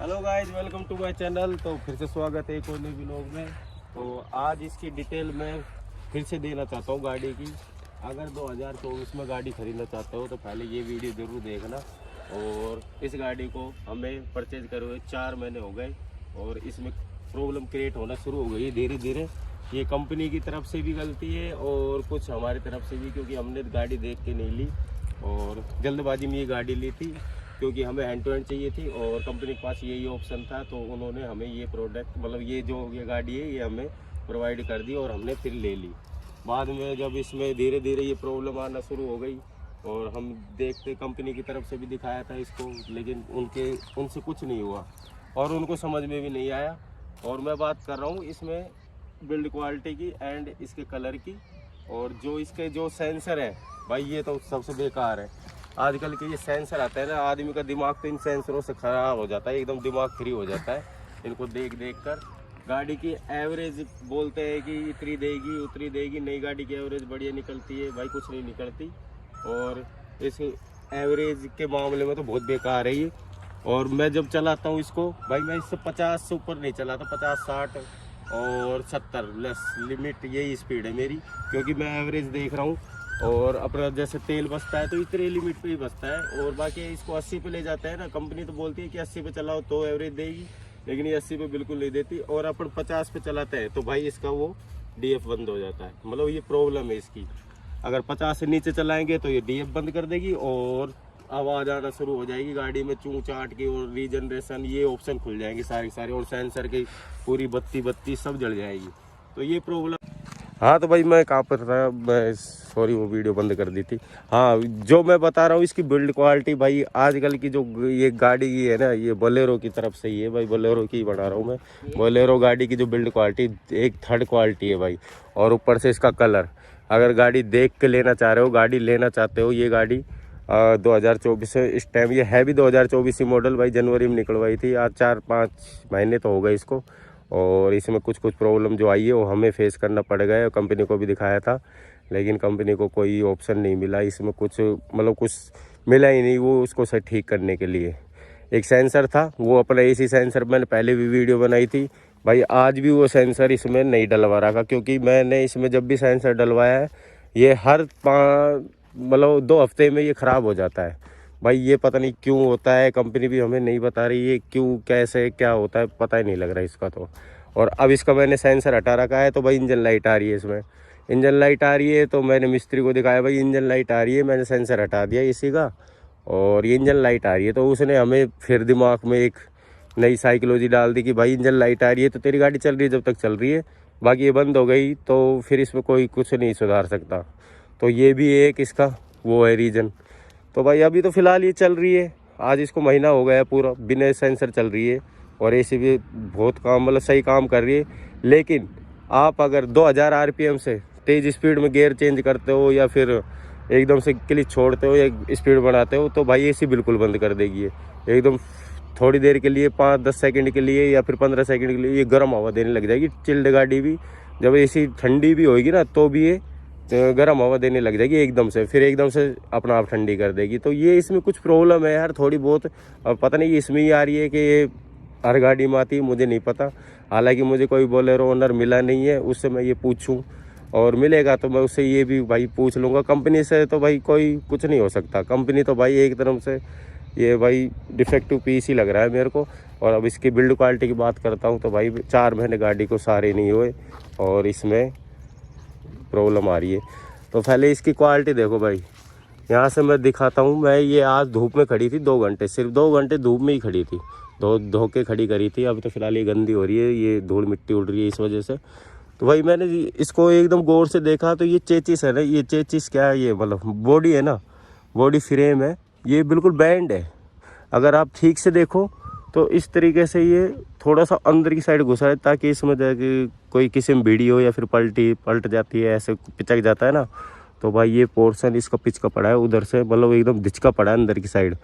Hello guys, welcome to my channel. तो फिर से स्वागत है एक और नए व्लॉग में। तो आज इसकी डिटेल मैं फिर से देना चाहता हूँ गाड़ी की। अगर 2024 में गाड़ी खरीदना चाहते हो तो पहले ये वीडियो ज़रूर देखना। और इस गाड़ी को हमें परचेज करे हुए 4 महीने हो गए और इसमें प्रॉब्लम क्रिएट होना शुरू हो गई है धीरे धीरे। ये कंपनी की तरफ से भी गलती है और कुछ हमारी तरफ से भी, क्योंकि हमने गाड़ी देख के नहीं ली और जल्दबाजी में ये गाड़ी ली थी, क्योंकि हमें हैंड टू हैंड चाहिए थी और कंपनी के पास यही ऑप्शन था। तो उन्होंने हमें ये प्रोडक्ट मतलब ये गाड़ी है ये हमें प्रोवाइड कर दी और हमने फिर ले ली। बाद में जब इसमें धीरे धीरे ये प्रॉब्लम आना शुरू हो गई और हम देखते कंपनी की तरफ से भी दिखाया था इसको, लेकिन उनसे कुछ नहीं हुआ और उनको समझ में भी नहीं आया। और मैं बात कर रहा हूँ इसमें बिल्ड क्वालिटी की एंड इसके कलर की, और जो इसके जो सेंसर है भाई ये तो सबसे बेकार है। आजकल के ये सेंसर आते हैं ना, आदमी का दिमाग तो इन सेंसरों से ख़राब हो जाता है, एकदम दिमाग फ्री हो जाता है इनको देख देख कर। गाड़ी की एवरेज बोलते हैं कि इतनी देगी उतनी देगी, नई गाड़ी की एवरेज बढ़िया निकलती है, भाई कुछ नहीं निकलती। और इस एवरेज के मामले में तो बहुत बेकार है ये। और मैं जब चलाता हूँ इसको भाई, मैं इससे 50 से ऊपर नहीं चलाता, 50, 60 और 70 प्लस लिमिट यही स्पीड है मेरी, क्योंकि मैं एवरेज देख रहा हूँ। और अपना जैसे तेल बचता है तो इतने लिमिट पे ही बचता है, और बाकी इसको 80 पे ले जाते हैं ना। कंपनी तो बोलती है कि 80 पे चलाओ तो एवरेज देगी, लेकिन ये 80 पे बिल्कुल नहीं देती। और अपन 50 पे चलाते हैं तो भाई इसका वो डीएफ बंद हो जाता है, मतलब ये प्रॉब्लम है इसकी। अगर 50 से नीचे चलाएंगे तो ये डीएफ बंद कर देगी और आवाज़ आना शुरू हो जाएगी गाड़ी में, चूँ चाट की और रीजनरेशन ये ऑप्शन खुल जाएंगे सारे और सेंसर की पूरी बत्ती सब जल जाएगी। तो ये प्रॉब्लम। हाँ तो भाई मैं कहाँ पर था, मैं सॉरी वो वीडियो बंद कर दी थी। हाँ जो मैं बता रहा हूँ इसकी बिल्ड क्वालिटी भाई, आजकल की जो ये गाड़ी की है ना, ये बोलेरो की तरफ से ही है भाई, बोलेरो की बना रहा हूँ मैं। बोलेरो गाड़ी की जो बिल्ड क्वालिटी एक थर्ड क्वालिटी है भाई। और ऊपर से इसका कलर, अगर गाड़ी देख के लेना चाह रहे हो, गाड़ी लेना चाहते हो, ये गाड़ी 2024 है इस टाइम, ये है भी 2024 की मॉडल भाई, जनवरी में निकलवाई थी। आज 4-5 महीने तो हो गए इसको। और इसमें कुछ प्रॉब्लम जो आई है वो हमें फेस करना पड़ गया है। कंपनी को भी दिखाया था, लेकिन कंपनी को कोई ऑप्शन नहीं मिला इसमें, कुछ मिला ही नहीं वो उसको सही ठीक करने के लिए। एक सेंसर था वो अपना एसी सेंसर, मैंने पहले भी वीडियो बनाई थी भाई, आज भी वो सेंसर इसमें नहीं डलवा रखा, क्योंकि मैंने इसमें जब भी सेंसर डलवाया है ये हर 2 हफ्ते में ये ख़राब हो जाता है भाई। ये पता नहीं क्यों होता है, कंपनी भी हमें नहीं बता रही है क्यों कैसे क्या होता है, पता ही नहीं लग रहा इसका तो। और अब इसका मैंने सेंसर हटा रखा है तो भाई इंजन लाइट आ रही है, इसमें इंजन लाइट आ रही है। तो मैंने मिस्त्री को दिखाया भाई इंजन लाइट आ रही है, मैंने सेंसर हटा दिया इसी का और ये इंजन लाइट आ रही है। तो उसने हमें फिर दिमाग में एक नई साइकोलॉजी डाल दी कि भाई इंजन लाइट आ रही है तो तेरी गाड़ी चल रही है जब तक चल रही है, बाकी ये बंद हो गई तो फिर इसमें कोई कुछ नहीं सुधार सकता। तो ये भी एक इसका वो है रीज़न। तो भाई अभी तो फ़िलहाल ये चल रही है, आज इसको महीना हो गया पूरा बिना सेंसर चल रही है और एसी भी बहुत काम सही काम कर रही है। लेकिन आप अगर 2000 आरपीएम से तेज़ स्पीड में गियर चेंज करते हो या फिर एकदम से क्लिच छोड़ते हो या स्पीड बढ़ाते हो तो भाई एसी बिल्कुल बंद कर देगी। एकदम थोड़ी देर के लिए 5-10 सेकंड के लिए या फिर 15 सेकंड के लिए ये गर्म हवा देने लग जाएगी। चिल्ड गाड़ी भी जब एसी ठंडी भी होगी ना तो भी ये गर्म हवा देने लग जाएगी एकदम से, फिर एकदम से अपना आप ठंडी कर देगी। तो ये इसमें कुछ प्रॉब्लम है यार थोड़ी बहुत। अब पता नहीं इसमें ही आ रही है कि ये हर गाड़ी में आती है, मुझे नहीं पता। हालांकि मुझे कोई बोलेरो ओनर मिला नहीं है, उससे मैं ये पूछूं और मिलेगा तो मैं उससे ये भी भाई पूछ लूँगा। कंपनी से तो भाई कोई कुछ नहीं हो सकता, कंपनी तो भाई एक तरफ से ये भाई डिफेक्टिव पीस ही लग रहा है मेरे को। और अब इसकी बिल्ड क्वालिटी की बात करता हूँ तो भाई 4 महीने गाड़ी को सारे नहीं हुए और इसमें प्रॉब्लम आ रही है। तो पहले इसकी क्वालिटी देखो भाई, यहाँ से मैं दिखाता हूँ। मैं ये आज धूप में खड़ी थी 2 घंटे, सिर्फ 2 घंटे धूप में ही खड़ी थी, धो के खड़ी करी थी। अभी तो फिलहाल ये गंदी हो रही है, ये धूल मिट्टी उड़ रही है इस वजह से। तो भाई मैंने इसको एकदम गौर से देखा तो ये चेचिस है ना, ये चेचिस क्या है, ये बॉडी है ना, बॉडी फ्रेम है, ये बिल्कुल बैंड है। अगर आप ठीक से देखो तो इस तरीके से ये थोड़ा सा अंदर की साइड घुसा है, ताकि इसमें जाके कोई किसी में भिड़ी हो या फिर पलट जाती है, ऐसे पिचक जाता है ना। तो भाई ये पोर्शन इसका पिच का पड़ा है उधर से, एकदम धिचका पड़ा है अंदर की साइड।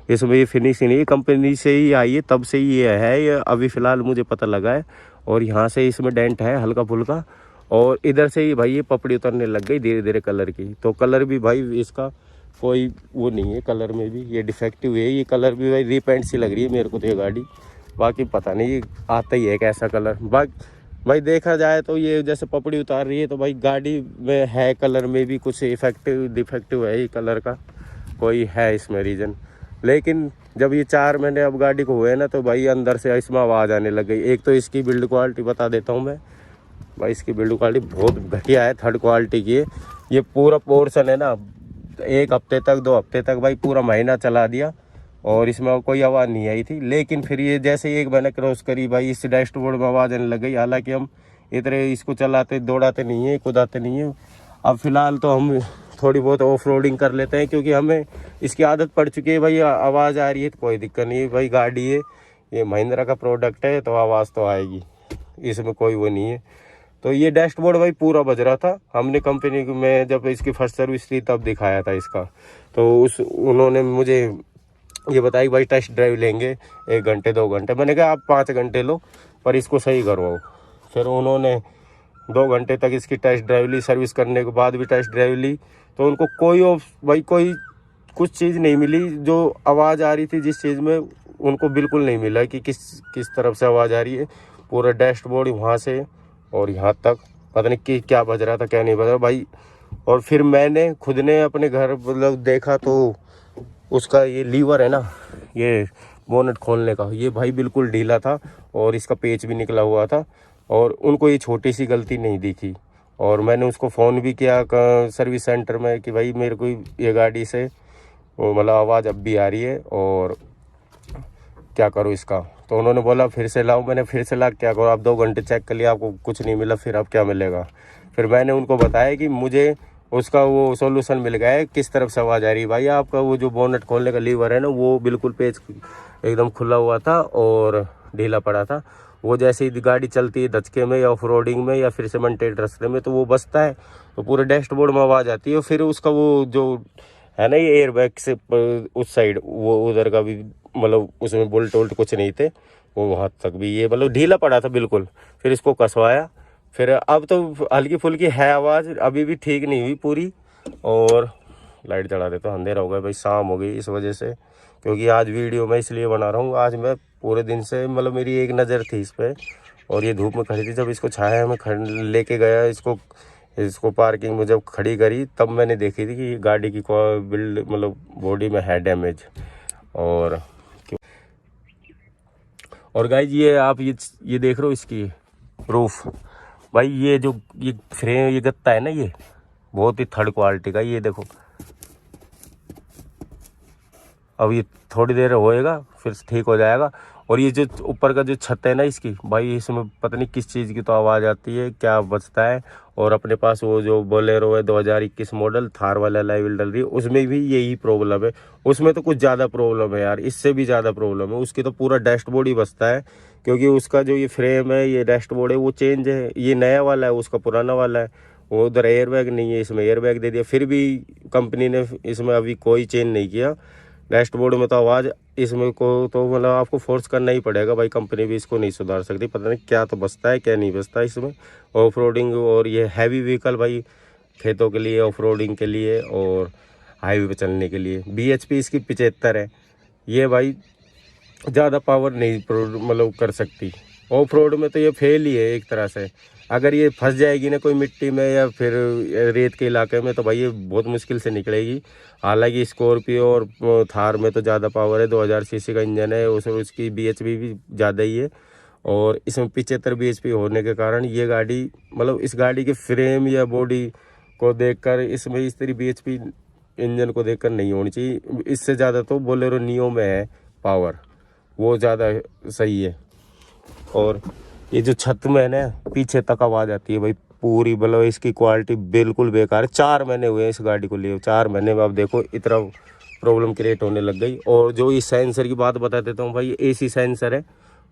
इसमें ये फिनिशिंग नहीं, कंपनी से ही आई है, तब से ही ये है, ये अभी फ़िलहाल मुझे पता लगा है। और यहाँ से इसमें डेंट है हल्का फुल्का, और इधर से ही भाई ये पपड़ी उतरने लग गई धीरे धीरे कलर की। तो कलर भी भाई इसका कोई वो नहीं है, कलर में भी ये डिफेक्टिव है। ये कलर भी भाई रीपेंट सी लग रही है मेरे को तो ये गाड़ी। बाकी पता नहीं आता ही है कैसा कलर। भाई देखा जाए तो ये जैसे पपड़ी उतार रही है तो भाई गाड़ी में है कलर में भी कुछ डिफेक्टिव है ये कलर का, कोई है इसमें रीज़न। लेकिन जब ये 4 महीने अब गाड़ी को हुए ना तो भाई अंदर से इसमें आवाज़ आने लग गई। एक तो इसकी बिल्ड क्वालिटी बता देता हूँ मैं भाई, इसकी बिल्ड क्वालिटी बहुत घटिया है, 3rd क्वालिटी की है। ये पूरा पोर्शन है ना 1 हफ्ते तक 2 हफ्ते तक भाई पूरा महीना चला दिया और इसमें कोई आवाज़ नहीं आई थी। लेकिन फिर ये जैसे 1 महीना क्रॉस करी भाई इस डैशबोर्ड में आवाज़ आने लग गई। हालांकि हम इतने इसको चलाते दौड़ाते नहीं है, कुदाते नहीं है। अब फिलहाल तो हम थोड़ी बहुत ऑफ रोडिंग कर लेते हैं क्योंकि हमें इसकी आदत पड़ चुकी है। भाई आवाज़ आ रही है तो कोई दिक्कत नहीं है, भाई गाड़ी है, ये महिंद्रा का प्रोडक्ट है तो आवाज़ तो आएगी, इसमें कोई वो नहीं है। तो ये डैशबोर्ड भाई पूरा बज रहा था। हमने कंपनी में जब इसकी फर्स्ट सर्विस थी तब दिखाया था इसका, तो उन्होंने मुझे ये बताया भाई टेस्ट ड्राइव लेंगे 1 घंटे 2 घंटे। मैंने कहा आप 5 घंटे लो पर इसको सही करवाओ। फिर उन्होंने 2 घंटे तक इसकी टेस्ट ड्राइव ली, सर्विस करने के बाद भी टेस्ट ड्राइव ली तो उनको कोई कुछ चीज़ नहीं मिली। जो आवाज़ आ रही थी जिस चीज़ में उनको बिल्कुल नहीं मिला कि किस तरफ से आवाज़ आ रही है। पूरा डैशबोर्ड वहाँ से और यहाँ तक पता नहीं कि क्या बज रहा था क्या नहीं बज रहा भाई। और फिर मैंने खुद ने अपने घर मतलब देखा तो उसका ये लीवर है ना, ये बोनट खोलने का, ये भाई बिल्कुल ढीला था और इसका पेच भी निकला हुआ था और उनको ये छोटी सी गलती नहीं दिखी। और मैंने उसको फ़ोन भी किया सर्विस सेंटर में कि भाई मेरे को ये गाड़ी से वो मतलब आवाज़ अब भी आ रही है और क्या करो इसका। तो उन्होंने बोला फिर से लाओ। मैंने फिर से ला क्या करो, आप 2 घंटे चेक कर लिया आपको कुछ नहीं मिला, फिर अब क्या मिलेगा। फिर मैंने उनको बताया कि मुझे उसका वो सॉल्यूशन मिल गया है, किस तरफ से आवाज़ आ रही है। भाई आपका वो जो बोनट खोलने का लीवर है ना वो बिल्कुल पेच एकदम खुला हुआ था और ढीला पड़ा था। वो जैसे ही गाड़ी चलती है धचके में या ऑफ रोडिंग में या फिर सीमेंटेड रास्ते में तो वो बसता है तो पूरे डैशबोर्ड में आवाज़ आती है। फिर उसका वो जो है ना ये एयरबैग से उस साइड वो उधर का भी मतलब उसमें बोल्ट वोल्ट कुछ नहीं थे, वो वहाँ तक भी ये मतलब ढीला पड़ा था बिल्कुल। फिर इसको कसवाया, फिर अब तो हल्की फुल्की है आवाज़, अभी भी ठीक नहीं हुई पूरी। और लाइट जला देता हूँ, अंधेरा हो गया भाई, शाम हो गई इस वजह से। क्योंकि आज वीडियो मैं इसलिए बना रहा हूँ, आज मैं पूरे दिन से मतलब मेरी एक नज़र थी इस पर और ये धूप में खड़ी थी। जब इसको छाया में लेके गया इसको पार्किंग में जब खड़ी करी तब मैंने देखी थी कि गाड़ी की बिल्ड मतलब बॉडी में है डैमेज। और गाइज ये आप ये देख रहे हो इसकी रूफ भाई, ये फ्रेम ये गत्ता है ना ये बहुत ही 3rd क्वालिटी का। ये देखो अब ये थोड़ी देर होएगा फिर ठीक हो जाएगा। और ये जो ऊपर का जो छत है ना इसकी भाई, इसमें पता नहीं किस चीज़ की तो आवाज़ आती है, क्या बजता है। और अपने पास वो जो बोलेरो है 2021 मॉडल थार वाला लाइव डल रही है, उसमें भी यही प्रॉब्लम है। उसमें तो कुछ ज़्यादा प्रॉब्लम है यार, इससे भी ज़्यादा प्रॉब्लम है। उसकी तो पूरा डैशबोर्ड ही बजता है क्योंकि उसका जो ये फ्रेम है ये डैशबोर्ड है वो चेंज है, ये नया वाला है उसका पुराना वाला है। वो उधर एयरबैग नहीं है, इसमें एयरबैग दे दिया। फिर भी कंपनी ने इसमें अभी कोई चेंज नहीं किया। डैशबोर्ड में तो आवाज़ इसमें को तो मतलब आपको फोर्स करना ही पड़ेगा भाई, कंपनी भी इसको नहीं सुधार सकती। पता नहीं क्या तो बचता है क्या नहीं बचता इसमें। ऑफ रोडिंग और ये हैवी व्हीकल भाई खेतों के लिए, ऑफ रोडिंग के लिए और हाईवे पे चलने के लिए। BHP इसकी 75 है, ये भाई ज़्यादा पावर नहीं मतलब कर सकती। ऑफ रोड में तो ये फेल ही है एक तरह से। अगर ये फंस जाएगी ना कोई मिट्टी में या फिर रेत के इलाके में तो भाई ये बहुत मुश्किल से निकलेगी। हालांकि स्कॉर्पियो और थार में तो ज़्यादा पावर है, 2000 सीसी का इंजन है, उसकी BHP भी ज़्यादा ही है। और इसमें 75 BHP होने के कारण ये गाड़ी मतलब इस गाड़ी के फ्रेम या बॉडी को देखकर इसमें इस तरह BHP इंजन को देखकर नहीं होनी चाहिए। इससे ज़्यादा तो बोलेरो नियो में है पावर, वो ज़्यादा सही है। और ये जो छत में है ना पीछे तक आवाज़ आती है भाई पूरी, मतलब इसकी क्वालिटी बिल्कुल बेकार है। 4 महीने हुए इस गाड़ी को लिए, 4 महीने में अब देखो इतना प्रॉब्लम क्रिएट होने लग गई। और जो इस सेंसर की बात बता देता हूँ भाई, ये AC सेंसर है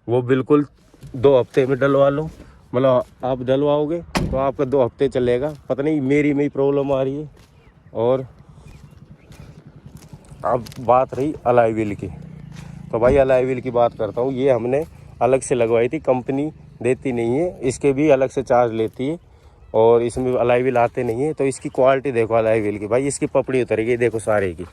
वो बिल्कुल 2 हफ्ते में डलवा लो, मतलब आप डलवाओगे तो आपका 2 हफ्ते चलेगा। पता नहीं मेरी में ही प्रॉब्लम आ रही है। और अब बात रही अलॉय व्हील की, तो भाई अलॉय व्हील की बात करता हूँ। ये हमने अलग से लगवाई थी, कंपनी देती नहीं है, इसके भी अलग से चार्ज लेती है और इसमें अलॉय व्हील आते नहीं है। तो इसकी क्वालिटी देखो अलॉय व्हील की भाई, इसकी पपड़ी उतरेगी देखो सारे की।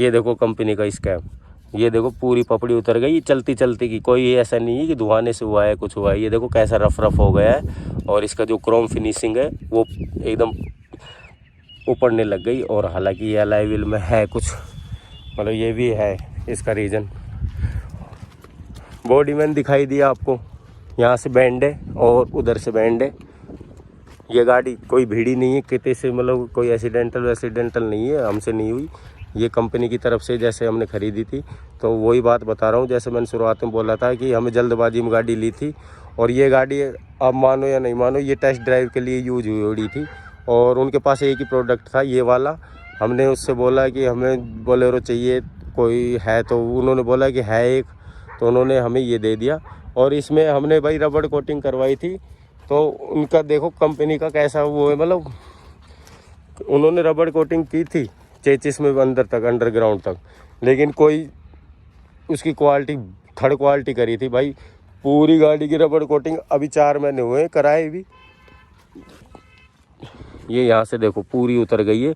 ये देखो कंपनी का स्कैप ये देखो पूरी पपड़ी उतर गई चलती चलती की, कोई ऐसा नहीं है कि धुआने से हुआ है कुछ हुआ है। ये देखो कैसा रफ रफ हो गया है और इसका जो क्रोम फिनिशिंग है वो एकदम उपड़ने लग गई। और हालांकि ये अलॉय व्हील में है कुछ, मतलब ये भी है इसका रीज़न। बॉडी मैन दिखाई दिया आपको, यहाँ से बैंड है और उधर से बैंड है। ये गाड़ी कोई भिड़ी नहीं है कितने से, मतलब कोई एक्सीडेंटल नहीं है, हमसे नहीं हुई, ये कंपनी की तरफ से जैसे हमने ख़रीदी थी। तो वही बात बता रहा हूँ, जैसे मैंने शुरुआत में बोला था कि हमें जल्दबाजी में गाड़ी ली थी। और ये गाड़ी आप मानो या नहीं मानो ये टेस्ट ड्राइव के लिए यूज हुई थी और उनके पास एक ही प्रोडक्ट था ये वाला। हमने उससे बोला कि हमें बोलेरो चाहिए कोई है, तो उन्होंने बोला कि है एक, तो उन्होंने हमें ये दे दिया। और इसमें हमने भाई रबड़ कोटिंग करवाई थी, तो उनका देखो कंपनी का कैसा वो है, मतलब उन्होंने रबड़ कोटिंग की थी चेचिस में अंदर तक, अंडरग्राउंड तक, लेकिन कोई उसकी क्वालिटी थर्ड क्वालिटी करी थी भाई। पूरी गाड़ी की रबड़ कोटिंग अभी 4 महीने हुए कराए भी। ये यहाँ से देखो पूरी उतर गई है,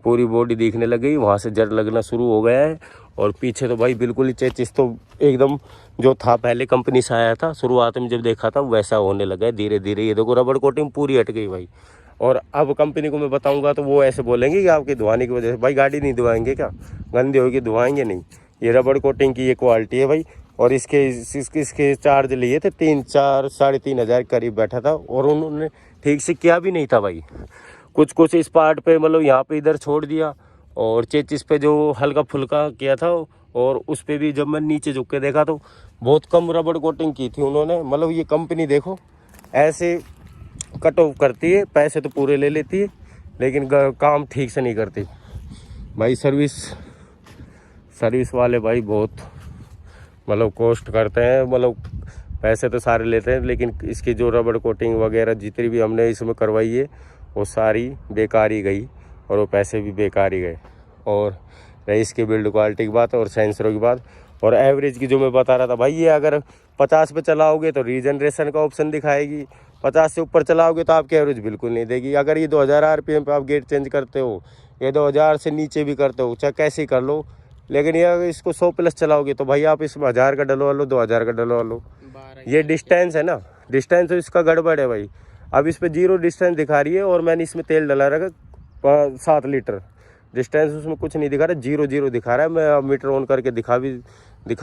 पूरी बॉडी दिखने लग गई, वहाँ से जड़ लगना शुरू हो गया है। और पीछे तो भाई बिल्कुल ही चेचिस तो एकदम जो था पहले कंपनी से आया था, शुरुआत में जब देखा था वैसा होने लगा है धीरे धीरे। ये देखो रबड़ कोटिंग पूरी हट गई भाई। और अब कंपनी को मैं बताऊंगा तो वो ऐसे बोलेंगे कि आपके धुआने की वजह से। भाई गाड़ी नहीं धुआएंगे क्या, गंदी होगी, धुआएंगे नहीं। ये रबड़ कोटिंग की ये क्वालिटी है भाई। और इसके चार्ज लिए थे 3-4 साढ़े 3 हज़ार करीब बैठा था, और उन्होंने ठीक से किया भी नहीं था भाई। कुछ इस पार्ट पे मतलब यहाँ पे इधर छोड़ दिया, और चेचिस पे जो हल्का फुल्का किया था, और उस पे भी जब मैं नीचे झुक के देखा तो बहुत कम रबड़ कोटिंग की थी उन्होंने। मतलब ये कंपनी देखो ऐसे कट ऑफ करती है, पैसे तो पूरे ले लेती है लेकिन काम ठीक से नहीं करती भाई। सर्विस वाले भाई बहुत मतलब कॉस्ट करते हैं, मतलब पैसे तो सारे लेते हैं, लेकिन इसकी जो रबड़ कोटिंग वगैरह जितनी भी हमने इसमें करवाई है वो सारी बेकार ही गई, और वो पैसे भी बेकार ही गए। और रही इसकी बिल्ड क्वालिटी की बात और सेंसरों की बात, और एवरेज की जो मैं बता रहा था भाई, ये अगर 50 पे चलाओगे तो रीजनरेशन का ऑप्शन दिखाएगी, 50 से ऊपर चलाओगे तो आपकी एवरेज बिल्कुल नहीं देगी। अगर ये 2000 RPM पे आप गेट चेंज करते हो, ये 2000 से नीचे भी करते हो, चाहे कैसे ही कर लो, लेकिन ये अगर इसको 100+ चलाओगे तो भाई आप इसमें 1000 का डलवा लो, 2000 का डलवा लो। ये डिस्टेंस है ना, डिस्टेंस तो इसका गड़बड़ है भाई। अब इस पर 0 डिस्टेंस दिखा रही है, और मैंने इसमें तेल डला रखा 7 लीटर, डिस्टेंस उसमें कुछ नहीं दिखा रहा, 0 दिखा रहा है। मैं अब मीटर ऑन करके दिखा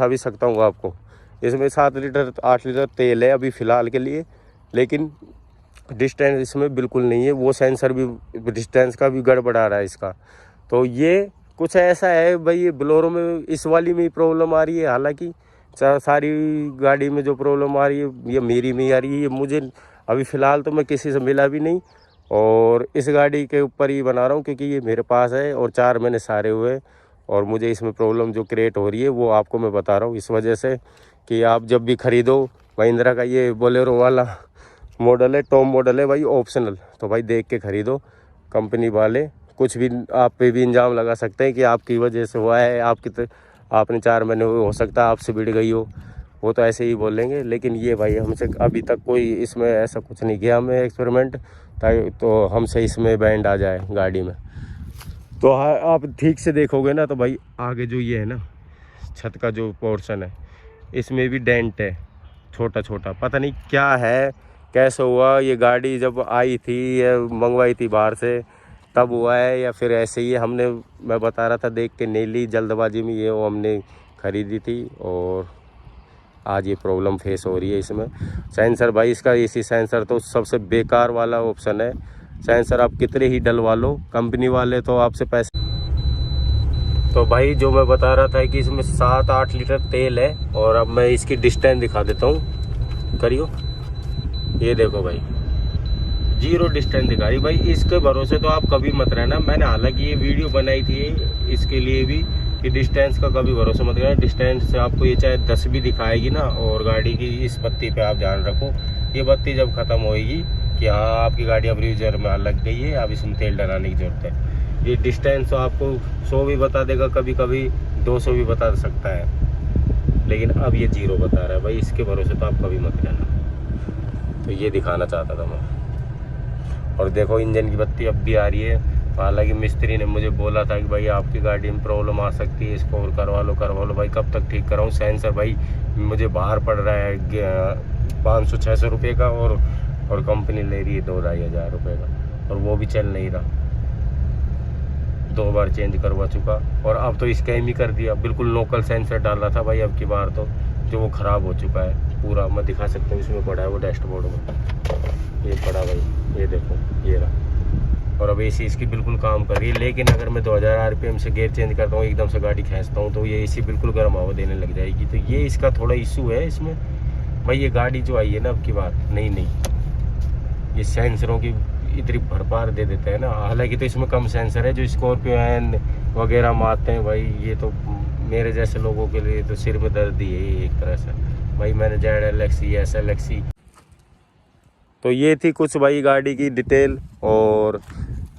भी सकता हूँ आपको। इसमें 7 लीटर 8 लीटर तेल है अभी फ़िलहाल के लिए, लेकिन डिस्टेंस इसमें बिल्कुल नहीं है। वो सेंसर भी डिस्टेंस का भी गड़बड़ा रहा है इसका। तो ये कुछ ऐसा है भाई, ये बोलेरो में इस वाली में ही प्रॉब्लम आ रही है। हालांकि सारी गाड़ी में जो प्रॉब्लम आ रही है ये मेरी में ही आ रही है। ये मुझे अभी फ़िलहाल तो मैं किसी से मिला भी नहीं, और इस गाड़ी के ऊपर ही बना रहा हूँ क्योंकि ये मेरे पास है और 4 महीने सारे हुए, और मुझे इसमें प्रॉब्लम जो क्रिएट हो रही है वो आपको मैं बता रहा हूँ। इस वजह से कि आप जब भी ख़रीदो महिंद्रा का ये बोलेरो वाला मॉडल है, टॉप मॉडल है भाई, ऑप्शनल, तो भाई देख के ख़रीदो। कंपनी वाले कुछ भी आप पे भी इल्ज़ाम लगा सकते हैं कि आपकी वजह से हुआ है, आपने 4 महीने हो सकता है आपसे बिड़ गई हो, वो तो ऐसे ही बोलेंगे। लेकिन ये भाई हमसे अभी तक कोई इसमें ऐसा कुछ नहीं किया हमें एक्सपेरिमेंट, ताकि तो हमसे इसमें बैंड आ जाए गाड़ी में। तो आप ठीक से देखोगे ना तो भाई आगे जो ये है ना छत का जो पोर्शन है, इसमें भी डेंट है छोटा छोटा, पता नहीं क्या है कैसे हुआ। ये गाड़ी जब आई थी या मंगवाई थी बाहर से तब हुआ है, या फिर ऐसे ही मैं बता रहा था देख के नहीं ली जल्दबाजी में, ये वो हमने ख़रीदी थी, और आज ये प्रॉब्लम फेस हो रही है इसमें। सेंसर भाई इसका एसी सेंसर तो सबसे बेकार वाला ऑप्शन है। सेंसर आप कितने ही डलवा लो, कंपनी वाले तो आपसे पैसे। तो भाई जो मैं बता रहा था कि इसमें 7-8 लीटर तेल है, और अब मैं इसकी डिस्टेंस दिखा देता हूँ, करियो। ये देखो भाई 0 डिस्टेंस दिखा रही भाई। इसके भरोसे तो आप कभी मत रहना। मैंने हालांकि ये वीडियो बनाई थी इसके लिए भी कि डिस्टेंस का कभी भरोसा मत करना। डिस्टेंस से आपको ये चाहे 10 भी दिखाएगी ना, और गाड़ी की इस बत्ती पे आप ध्यान रखो, ये बत्ती जब ख़त्म होएगी कि हाँ आपकी गाड़ी अब रिजर्व में लग गई है, अब इसमें तेल डलाने की ज़रूरत है। ये डिस्टेंस तो आपको 100 भी बता देगा, कभी कभी 200 भी बता सकता है, लेकिन अब ये 0 बता रहा है भाई। इसके भरोसे तो आप कभी मत रहना। तो ये दिखाना चाहता था मैं। और देखो इंजन की बत्ती अब भी आ रही है, हालांकि मिस्त्री ने मुझे बोला था कि भाई आपकी गाड़ी में प्रॉब्लम आ सकती है, इसको और करवा लो भाई। कब तक ठीक कराऊँ? सेंसर भाई मुझे बाहर पड़ रहा है 500-600 रुपये का, और कंपनी ले रही है 2-2,500 रुपये का, और वो भी चल नहीं रहा। 2 बार चेंज करवा चुका, और अब तो स्कैम ही कर दिया। बिल्कुल लोकल सेंसर डाला था भाई अब की बार तो, जो वो ख़राब हो चुका है पूरा। मैं दिखा सकता हूँ, इसमें पड़ा है वो डैशबोर्ड में, ये पड़ा भाई, ये देखो, ये रहा। और अब एसी इसकी बिल्कुल काम कर रही है। लेकिन अगर मैं 2000 RPM से गियर चेंज करता हूँ, एकदम से गाड़ी खींचता हूँ, तो ये एसी बिल्कुल गर्म हवा देने लग जाएगी। तो ये इसका थोड़ा इशू है इसमें भाई। ये गाड़ी जो आई है ना अब की बार, नहीं ये सेंसरों की इतनी भरपार दे देते हैं ना। हालांकि तो इसमें कम सेंसर है, जो स्कॉर्पियो एन वगैरह में आते हैं भाई, ये तो मेरे जैसे लोगों के लिए तो सिर में दर्द ही है एक तरह से भाई। मैंने ZLX, SLX, तो ये थी कुछ भाई गाड़ी की डिटेल। और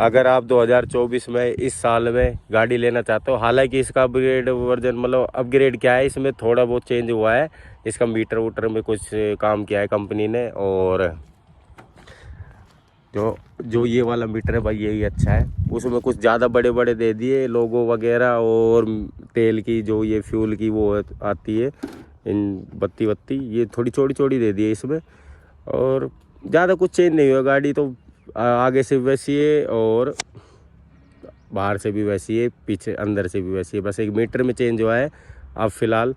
अगर आप 2024 में इस साल में गाड़ी लेना चाहते हो, हालांकि इसका अपग्रेड वर्जन, मतलब अपग्रेड क्या है, इसमें थोड़ा बहुत चेंज हुआ है। इसका मीटर वूटर में कुछ काम किया है कंपनी ने, और जो ये वाला मीटर है भाई यही अच्छा है। उसमें कुछ ज़्यादा बड़े बड़े दे दिए लोगो वगैरह, और तेल की जो ये फ्यूल की वो आती है इन बत्ती, ये थोड़ी चौड़ी दे दी है इसमें। और ज़्यादा कुछ चेंज नहीं हुआ। गाड़ी तो आगे से वैसी है, और बाहर से भी वैसी है, पीछे अंदर से भी वैसी है। बस एक मीटर में चेंज हुआ है। अब फ़िलहाल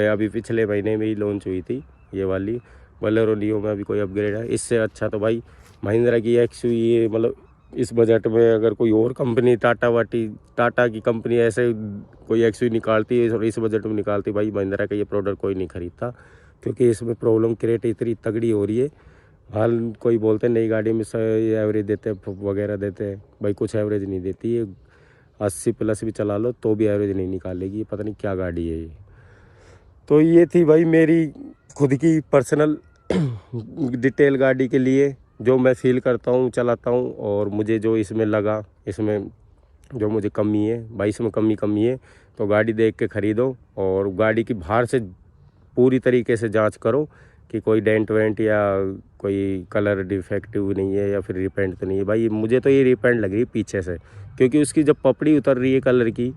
अभी पिछले महीने में ही लॉन्च हुई थी ये वाली बोलेरो नियो में, अभी कोई अपग्रेड है। इससे अच्छा तो भाई महिंद्रा की XUV, मतलब इस बजट में अगर कोई और कंपनी टाटा की कंपनी ऐसे कोई XUV निकालती है और इस बजट में निकालती, भाई महिंद्रा का ये प्रोडक्ट कोई नहीं खरीदता, क्योंकि इसमें प्रॉब्लम क्रिएट इतनी तगड़ी हो रही है। हाल कोई बोलते हैं नई गाड़ी में एवरेज देते हैं वगैरह देते हैं, भाई कुछ एवरेज नहीं देती है। 80+ भी चला लो तो भी एवरेज नहीं निकालेगी। पता नहीं क्या गाड़ी है ये। तो ये थी भाई मेरी खुद की पर्सनल डिटेल गाड़ी के लिए, जो मैं फील करता हूँ, चलाता हूँ, और मुझे जो इसमें लगा, इसमें जो मुझे कमी है भाई, इसमें कमी है तो गाड़ी देख के ख़रीदो। और गाड़ी की बाहर से पूरी तरीके से जांच करो कि कोई डेंट वेंट या कोई कलर डिफेक्टिव नहीं है, या फिर रिपेंट तो नहीं है। भाई मुझे तो ये रिपेंट लग रही है पीछे से, क्योंकि उसकी जब पपड़ी उतर रही है कलर की,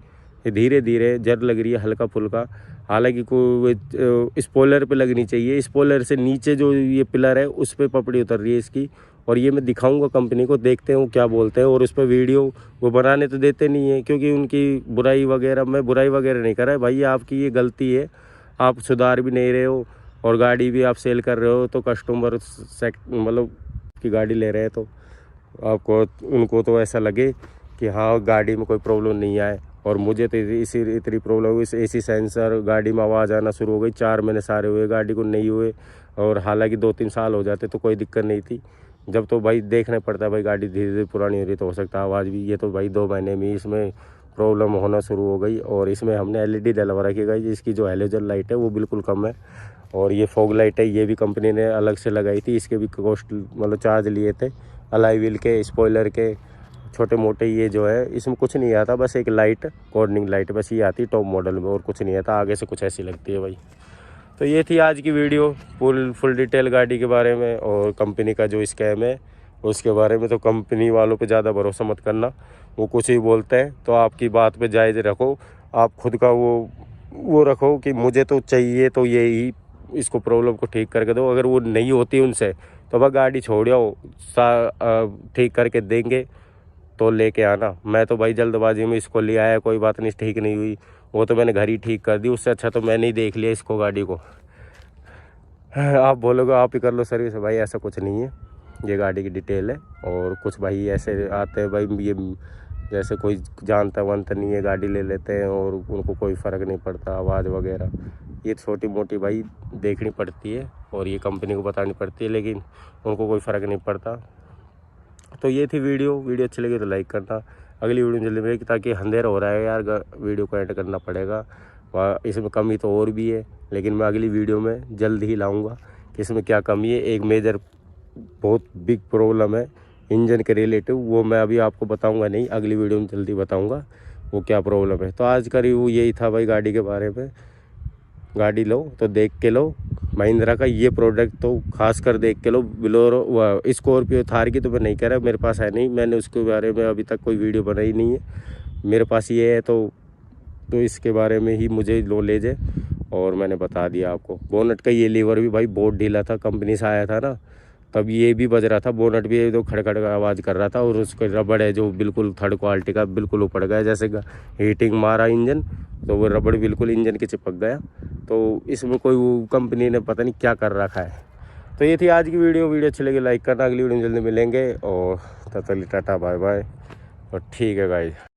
धीरे धीरे जर लग रही है हल्का फुल्का। हालांकि कोई स्पॉइलर पे लगनी चाहिए, स्पॉइलर से नीचे जो ये पिलर है उस पर पपड़ी उतर रही है इसकी। और ये मैं दिखाऊंगा कंपनी को, देखते हैं वो क्या बोलते हैं। और उस पर वीडियो वो बनाने तो देते नहीं है, क्योंकि उनकी बुराई वगैरह, मैं बुराई वगैरह नहीं कर रहा है भाई, आपकी ये गलती है, आप सुधार भी नहीं रहे हो, और गाड़ी भी आप सेल कर रहे हो। तो कस्टमर मतलब की गाड़ी ले रहे हैं, तो आपको उनको तो ऐसा लगे कि हाँ गाड़ी में कोई प्रॉब्लम नहीं आए। और मुझे तो इतनी प्रॉब्लम हुई, AC सेंसर, गाड़ी में आवाज़ आना शुरू हो गई। 4 महीने सारे हुए गाड़ी को नहीं हुए, और हालांकि 2-3 साल हो जाते तो कोई दिक्कत नहीं थी। जब तो भाई देखना पड़ता है भाई, गाड़ी धीरे धीरे पुरानी हो रही तो हो सकता है आवाज़ भी। ये तो भाई 2 महीने में इसमें प्रॉब्लम होना शुरू हो गई। और इसमें हमने LED डलवा रखी गई, इसकी जो हैलोजन लाइट है वो बिल्कुल कम है। और ये फॉग लाइट है, ये भी कंपनी ने अलग से लगाई थी, इसके भी कॉस्ट मतलब चार्ज लिए थे। अलॉय व्हील के, स्पॉइलर के, छोटे मोटे ये जो है इसमें कुछ नहीं आता, बस एक लाइट, कॉर्निंग लाइट बस ये आती टॉप मॉडल में, और कुछ नहीं आता। आगे से कुछ ऐसी लगती है भाई। तो ये थी आज की वीडियो, फुल डिटेल गाड़ी के बारे में। और कंपनी का जो स्कैम है उसके बारे में, तो कंपनी वालों पे ज़्यादा भरोसा मत करना, वो कुछ ही बोलते हैं। तो आपकी बात पे जायज़ रखो, आप खुद का वो रखो कि मुझे तो चाहिए तो यही, इसको प्रॉब्लम को ठीक करके दो। अगर वो नहीं होती उनसे तो वह गाड़ी छोड़ो, ठीक करके देंगे तो लेके आना। मैं तो भाई जल्दबाजी में इसको ले आया, कोई बात नहीं, ठीक नहीं हुई, वो तो मैंने घर ही ठीक कर दी। उससे अच्छा तो मैंने ही देख लिया इसको, गाड़ी को। आप बोलोगे आप ही कर लो सर्विस, भाई ऐसा कुछ नहीं है, ये गाड़ी की डिटेल है। और कुछ भाई ऐसे आते हैं भाई, ये जैसे कोई जानता वानता नहीं है, गाड़ी ले लेते हैं और उनको कोई फ़र्क नहीं पड़ता, आवाज़ वगैरह ये छोटी मोटी भाई देखनी पड़ती है, और ये कंपनी को बतानी पड़ती है, लेकिन उनको कोई फ़र्क नहीं पड़ता। तो ये थी वीडियो अच्छी लगी तो लाइक करना। अगली वीडियो जल्दी मिलेगी, ताकि अंधेरा हो रहा है यार, वीडियो को एंड करना पड़ेगा। इसमें कमी तो और भी है, लेकिन मैं अगली वीडियो में जल्द ही लाऊंगा कि इसमें क्या कमी है। एक मेजर बहुत बिग प्रॉब्लम है इंजन के रिलेटिव, वो मैं अभी आपको बताऊंगा नहीं, अगली वीडियो में जल्दी बताऊंगा वो क्या प्रॉब्लम है। तो आज का रिव्यू यही था भाई गाड़ी के बारे में। गाड़ी लो तो देख के लो, महिंद्रा का ये प्रोडक्ट तो खास कर देख के लो। बोलेरो स्कॉर्पियो थार की तो मैं नहीं कह रहा, मेरे पास है नहीं, मैंने उसके बारे में अभी तक कोई वीडियो बनाई नहीं है। मेरे पास ये है तो इसके बारे में ही मुझे नॉलेज है और मैंने बता दिया आपको। बोनट का ये लीवर भी भाई बहुत ढीला था, कंपनी से आया था ना, तब ये भी बज रहा था, बोनट भी तो खड़खड़ का आवाज़ कर रहा था। और उसका रबड़ है जो बिल्कुल थर्ड क्वालिटी का, बिल्कुल ऊपड़ गया, जैसे हीटिंग मारा इंजन तो वो रबड़ बिल्कुल इंजन के चिपक गया। तो इसमें कोई वो कंपनी ने पता नहीं क्या कर रखा है। तो ये थी आज की वीडियो अच्छी लगी लाइक करना, अगली वीडियो में जल्दी मिलेंगे और तब तक टाटा बाय बाय और ठीक है गाइस।